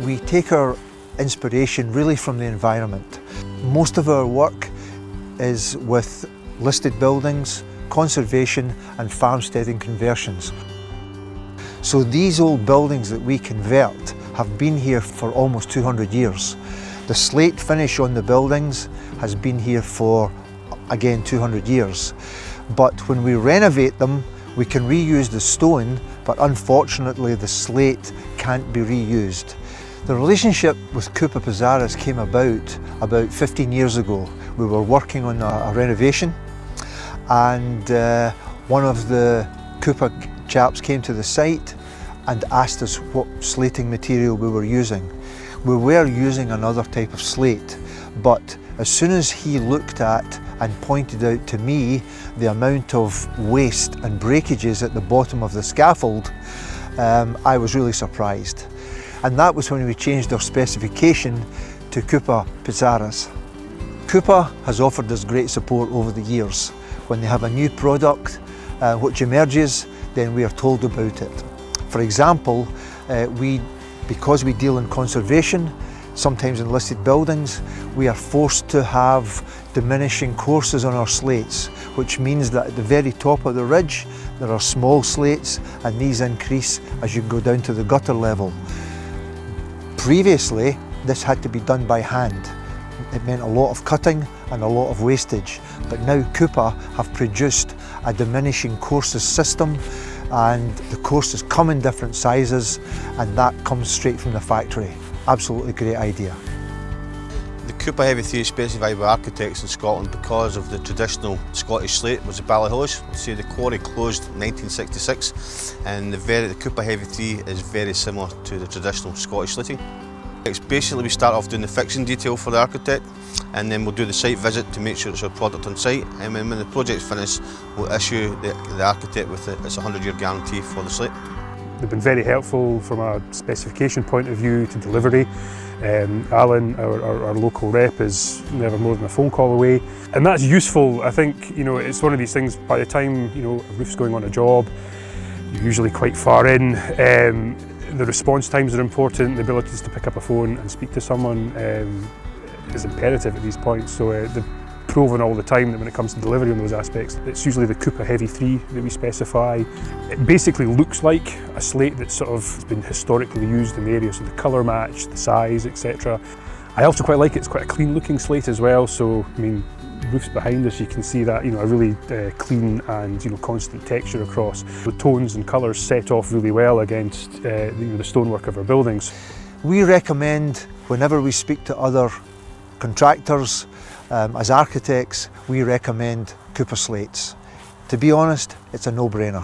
We take our inspiration really from the environment. Most of our work is with listed buildings, conservation and farmsteading conversions. So these old buildings that we convert have been here for almost 200 years. The slate finish on the buildings has been here for, again, 200 years. But when we renovate them, we can reuse the stone, but unfortunately the slate can't be reused. The relationship with CUPA PIZARRAS came about 15 years ago. We were working on a renovation, and one of the CUPA chaps came to the site and asked us what slating material we were using. We were using another type of slate, but as soon as he looked at and pointed out to me the amount of waste and breakages at the bottom of the scaffold, I was really surprised. And that was when we changed our specification to CUPA PIZARRAS. CUPA has offered us great support over the years. When they have a new product which emerges, then we are told about it. For example, because we deal in conservation, sometimes in listed buildings, we are forced to have diminishing courses on our slates, which means that at the very top of the ridge there are small slates, and these increase as you go down to the gutter level. Previously, this had to be done by hand. It meant a lot of cutting and a lot of wastage, but now CUPA have produced a diminishing courses system, and the courses come in different sizes, and that comes straight from the factory. Absolutely great idea. The CUPA Heavy 3 is specified by architects in Scotland because of the traditional Scottish slate was the Ballyhillish. See, the quarry closed in 1966, and the CUPA Heavy 3 is very similar to the traditional Scottish slating. It's basically we start off doing the fixing detail for the architect, and then we'll do the site visit to make sure it's our product on site, and when the project's finished we'll issue the architect with it's a 100-year guarantee for the slate. They've been very helpful from a specification point of view to delivery. Alan, our local rep, is never more than a phone call away, and that's useful. I think it's one of these things. By the time a roof's going on a job, you're usually quite far in. The response times are important. The ability to pick up a phone and speak to someone is imperative at these points. So they've proven all the time that when it comes to delivery on those aspects, it's usually the CUPA Heavy 3 that we specify. It basically looks like a slate that's sort of been historically used in the area, so the colour match, the size, etc. I also quite like it. It's quite a clean looking slate as well. So I mean, roofs behind us, you can see that a really clean and constant texture across. The tones and colours set off really well against the stonework of our buildings. We recommend, whenever we speak to other contractors, as architects, we recommend CUPA slates. To be honest, it's a no-brainer.